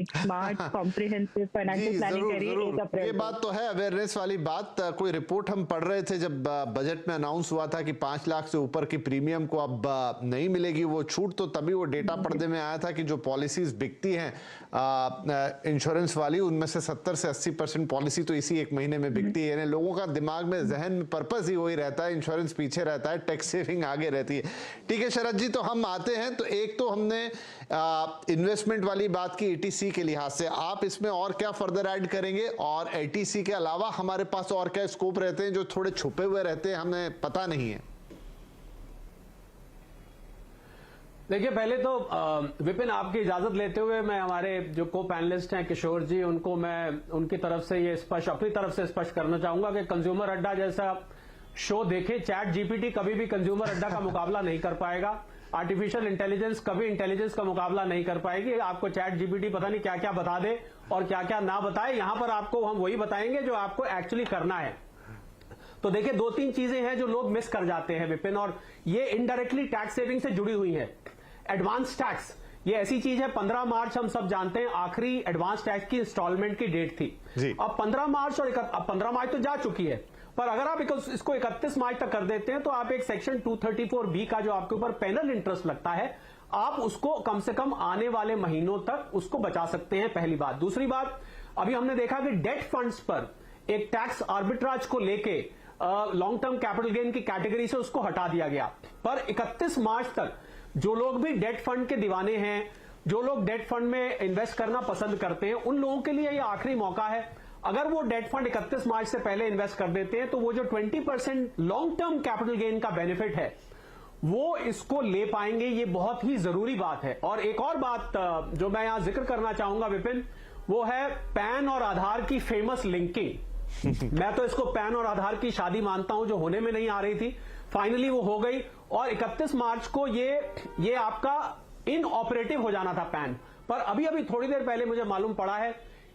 एक smart comprehensive financial जी, planning ज़रूर, करिए 1 ज़रूर। ये अप्रैल को। बात तो है अवेयरनेस वाली बात। कोई रिपोर्ट हम पढ़ रहे थे जब बजट में अनाउंस हुआ था कि 5 लाख से ऊपर की प्रीमियम को अब नहीं मिलेगी वो छूट, तो तभी वो डेटा पर्दे में आया था कि जो पॉलिसीज़ बिकती हैं इंश्योरेंस वाली, उनमें से 70 से 80% पॉलिसी तो इसी 1 महीने में बिकती है। यानी लोगों का दिमाग में, ज़हन में पर्पस ही वही रहता है, इंश्योरेंस पीछे रहता है, टैक्स सेविंग आगे रहती है। ठीक है शरद जी, तो हम आते हैं। तो एक तो हमने इन्वेस्टमेंट वाली बात की एटीसी के लिहाज से, आप इसमें और क्या फर्दर ऐड करेंगे? और एटीसी के अलावा हमारे पास और क्या स्कोप रहते हैं जो थोड़े छुपे हुए रहते हैं, हमें पता नहीं है? देखिए, पहले तो विपिन, आपकी इजाजत लेते हुए मैं हमारे जो को पैनलिस्ट हैं किशोर जी, उनको मैं उनकी तरफ से ये स्पष्ट, अपनी तरफ से स्पष्ट करना चाहूंगा कि कंज्यूमर अड्डा जैसा शो देखे, चैट जीपीटी कभी भी कंज्यूमर अड्डा का मुकाबला नहीं कर पाएगा। आर्टिफिशियल इंटेलिजेंस कभी इंटेलिजेंस का मुकाबला नहीं कर पाएगी। आपको चैट जीपीटी पता नहीं क्या क्या बता दे और क्या क्या ना बताए। यहां पर आपको हम वही बताएंगे जो आपको एक्चुअली करना है। तो देखिए, 2-3 चीजें हैं जो लोग मिस कर जाते हैं विपिन, और ये इनडायरेक्टली टैक्स सेविंग से जुड़ी हुई है। एडवांस टैक्स, ये ऐसी चीज है, 15 मार्च हम सब जानते हैं आखिरी एडवांस टैक्स की इंस्टॉलमेंट की डेट थी। अब 15 मार्च और अब 15 मार्च तो जा चुकी है, पर अगर आप इसको 31 मार्च तक कर देते हैं तो आप एक सेक्शन 234B का जो आपके ऊपर पेनल इंटरेस्ट लगता है, आप उसको कम से कम आने वाले महीनों तक उसको बचा सकते हैं। पहली बात। दूसरी बात, अभी हमने देखा कि डेट फंड्स पर एक टैक्स आर्बिट्राज को लेके लॉन्ग टर्म कैपिटल गेन की कैटेगरी से उसको हटा दिया गया। पर 31 मार्च तक जो लोग भी डेट फंड के दीवाने हैं, जो लोग डेट फंड में इन्वेस्ट करना पसंद करते हैं, उन लोगों के लिए यह आखिरी मौका है। अगर वो डेट फंड 31 मार्च से पहले इन्वेस्ट कर देते हैं तो वो जो 20% लॉन्ग टर्म कैपिटल गेन का बेनिफिट है वो इसको ले पाएंगे। ये बहुत ही जरूरी बात है। और एक और बात जो मैं यहां जिक्र करना चाहूंगा विपिन, वो है पैन और आधार की फेमस लिंकिंग। मैं तो इसको पैन और आधार की शादी मानता हूं, जो होने में नहीं आ रही थी, फाइनली वो हो गई। और 31 मार्च को ये आपका इनऑपरेटिव हो जाना था पैन, पर अभी अभी थोड़ी देर पहले मुझे मालूम पड़ा है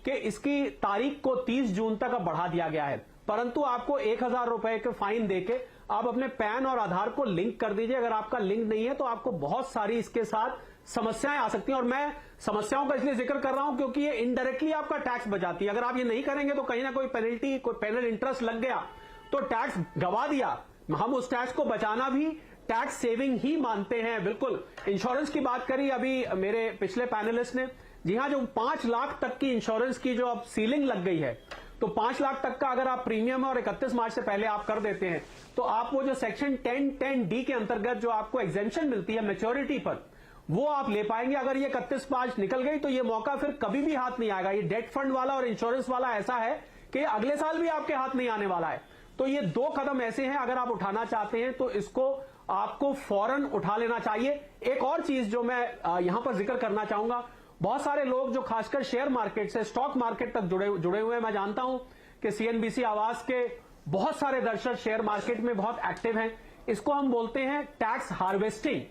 कि इसकी तारीख को 30 जून तक अब बढ़ा दिया गया है। परंतु आपको 1000 रुपए के फाइन देके आप अपने पैन और आधार को लिंक कर दीजिए। अगर आपका लिंक नहीं है तो आपको बहुत सारी इसके साथ समस्याएं आ सकती हैं। और मैं समस्याओं का इसलिए जिक्र कर रहा हूं क्योंकि ये इनडायरेक्टली आपका टैक्स बचाती है। अगर आप ये नहीं करेंगे तो कहीं ना कोई पेनल्टी, कोई पेनल इंटरेस्ट लग गया तो टैक्स गवा दिया। हम उस टैक्स को बचाना भी टैक्स सेविंग ही मानते हैं। बिल्कुल। इंश्योरेंस की बात करी अभी मेरे पिछले पैनलिस्ट ने, जी हां, जो 5 लाख तक की इंश्योरेंस की जो अब सीलिंग लग गई है, तो 5 लाख तक का अगर आप प्रीमियम और 31 मार्च से पहले आप कर देते हैं तो आप वो जो सेक्शन 1010D के अंतर्गत जो आपको एग्जेम्पशन मिलती है मैच्योरिटी पर, वो आप ले पाएंगे। अगर ये 31 मार्च निकल गई तो ये मौका फिर कभी भी हाथ नहीं आएगा। ये डेट फंड वाला और इंश्योरेंस वाला ऐसा है कि अगले साल भी आपके हाथ नहीं आने वाला है। तो ये 2 कदम ऐसे हैं, अगर आप उठाना चाहते हैं तो इसको आपको फौरन उठा लेना चाहिए। एक और चीज जो मैं यहां पर जिक्र करना चाहूंगा, बहुत सारे लोग जो खासकर शेयर मार्केट से स्टॉक मार्केट तक जुड़े हुए हैं, मैं जानता हूं कि सीएनबीसी आवाज के बहुत सारे दर्शक शेयर मार्केट में बहुत एक्टिव हैं। इसको हम बोलते हैं टैक्स हार्वेस्टिंग,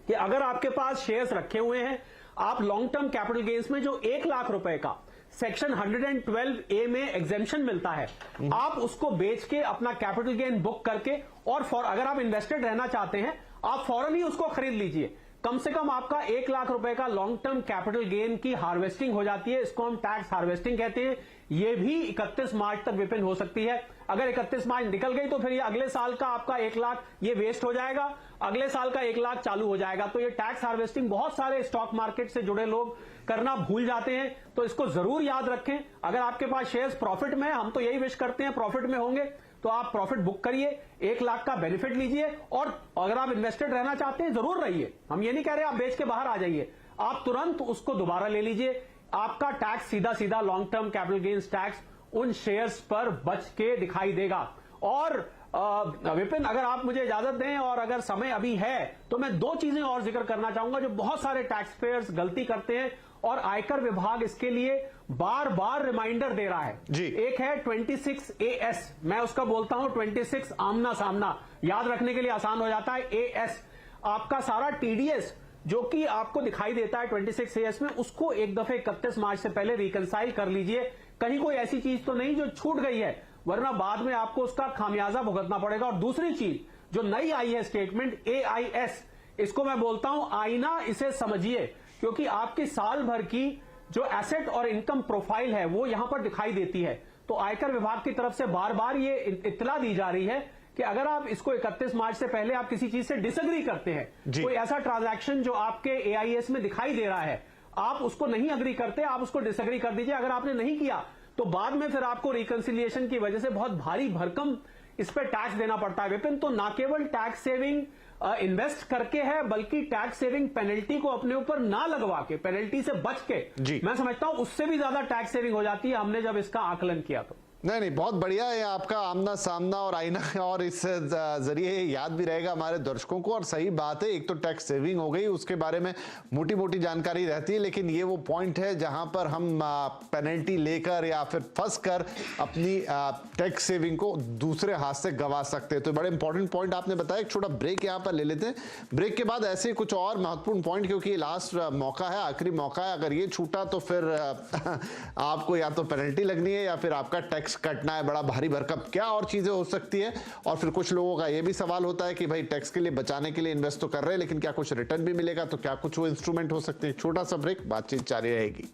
कि अगर आपके पास शेयर्स रखे हुए हैं, आप लॉन्ग टर्म कैपिटल गेन्स में जो 1 लाख रुपए का सेक्शन 112A में एग्जेम्पशन मिलता है, आप उसको बेच के अपना कैपिटल गेन बुक करके, और अगर आप इन्वेस्टेड रहना चाहते हैं, आप फौरन ही उसको खरीद लीजिए। कम से कम आपका 1 लाख रुपए का लॉन्ग टर्म कैपिटल गेन की हार्वेस्टिंग हो जाती है। इसको हम टैक्स हार्वेस्टिंग कहते हैं। ये भी 31 मार्च तक विपिन हो सकती है। अगर 31 मार्च निकल गई तो फिर ये अगले साल का आपका 1 लाख ये वेस्ट हो जाएगा, अगले साल का 1 लाख चालू हो जाएगा। तो ये टैक्स हार्वेस्टिंग बहुत सारे स्टॉक मार्केट से जुड़े लोग करना भूल जाते हैं, तो इसको जरूर याद रखें। अगर आपके पास शेयर्स प्रॉफिट में है, हम तो यही विश करते हैं प्रॉफिट में होंगे, तो आप प्रॉफिट बुक करिए, 1 लाख का बेनिफिट लीजिए। और अगर आप इन्वेस्टेड रहना चाहते हैं, जरूर रहिए। हम ये नहीं कह रहे आप बेच के बाहर आ जाइए, आप तुरंत उसको दोबारा ले लीजिए। आपका टैक्स सीधा सीधा long term capital gains tax उन शेयर्स पर बच के दिखाई देगा। और विपिन, अगर आप मुझे इजाजत दें और अगर समय अभी है तो मैं 2 चीजें और जिक्र करना चाहूंगा जो बहुत सारे टैक्स पेयर्स गलती करते हैं और आयकर विभाग इसके लिए बार बार रिमाइंडर दे रहा है जी। एक है 26AS, मैं उसका बोलता हूं 26 आमना सामना, याद रखने के लिए आसान हो जाता है। AS आपका सारा TDS जो कि आपको दिखाई देता है 26AS में, उसको एक दफे 31 मार्च से पहले रिकंसाइल कर लीजिए। कहीं कोई ऐसी चीज तो नहीं जो छूट गई है, वरना बाद में आपको उसका खामियाजा भुगतना पड़ेगा। और दूसरी चीज जो नई आई है स्टेटमेंट AIS, इसको मैं बोलता हूं आईना, इसे समझिए, क्योंकि आपकी साल भर की जो एसेट और इनकम प्रोफाइल है वो यहां पर दिखाई देती है। तो आयकर विभाग की तरफ से बार बार ये इत्तला दी जा रही है कि अगर आप इसको 31 मार्च से पहले आप किसी चीज से डिसएग्री करते हैं, कोई ऐसा ट्रांजैक्शन जो आपके एआईएस में दिखाई दे रहा है, आप उसको नहीं अग्री करते, आप उसको डिसएग्री कर दीजिए। अगर आपने नहीं किया तो बाद में फिर आपको रिकंसिलिएशन की वजह से बहुत भारी भरकम इस पर टैक्स देना पड़ता है। विपिन, तो ना केवल टैक्स सेविंग इन्वेस्ट करके है, बल्कि टैक्स सेविंग पेनल्टी को अपने ऊपर ना लगवा के, पेनल्टी से बच के, मैं समझता हूं उससे भी ज्यादा टैक्स सेविंग हो जाती है हमने जब इसका आकलन किया तो। नहीं, बहुत बढ़िया है आपका आमना सामना और आईना, और इस जरिए याद भी रहेगा हमारे दर्शकों को। और सही बात है, एक तो टैक्स सेविंग हो गई, उसके बारे में मोटी मोटी जानकारी रहती है, लेकिन ये वो पॉइंट है जहां पर हम पेनल्टी लेकर या फिर फंस कर अपनी टैक्स सेविंग को दूसरे हाथ से गंवा सकते हैं। तो बड़े इंपॉर्टेंट पॉइंट आपने बताया। एक छोटा ब्रेक यहां पर ले लेते हैं, ब्रेक के बाद ऐसे कुछ और महत्वपूर्ण पॉइंट, क्योंकि लास्ट मौका है, आखिरी मौका है। अगर ये छूटा तो फिर आपको या तो पेनल्टी लगनी है या फिर आपका टैक्स कटना है बड़ा भारी भरकम, क्या और चीजें हो सकती है। और फिर कुछ लोगों का यह भी सवाल होता है कि भाई टैक्स के लिए बचाने के लिए इन्वेस्ट तो कर रहे हैं, लेकिन क्या कुछ रिटर्न भी मिलेगा, तो क्या कुछ वो इंस्ट्रूमेंट हो सकते हैं। छोटा सा ब्रेक, बातचीत जारी रहेगी।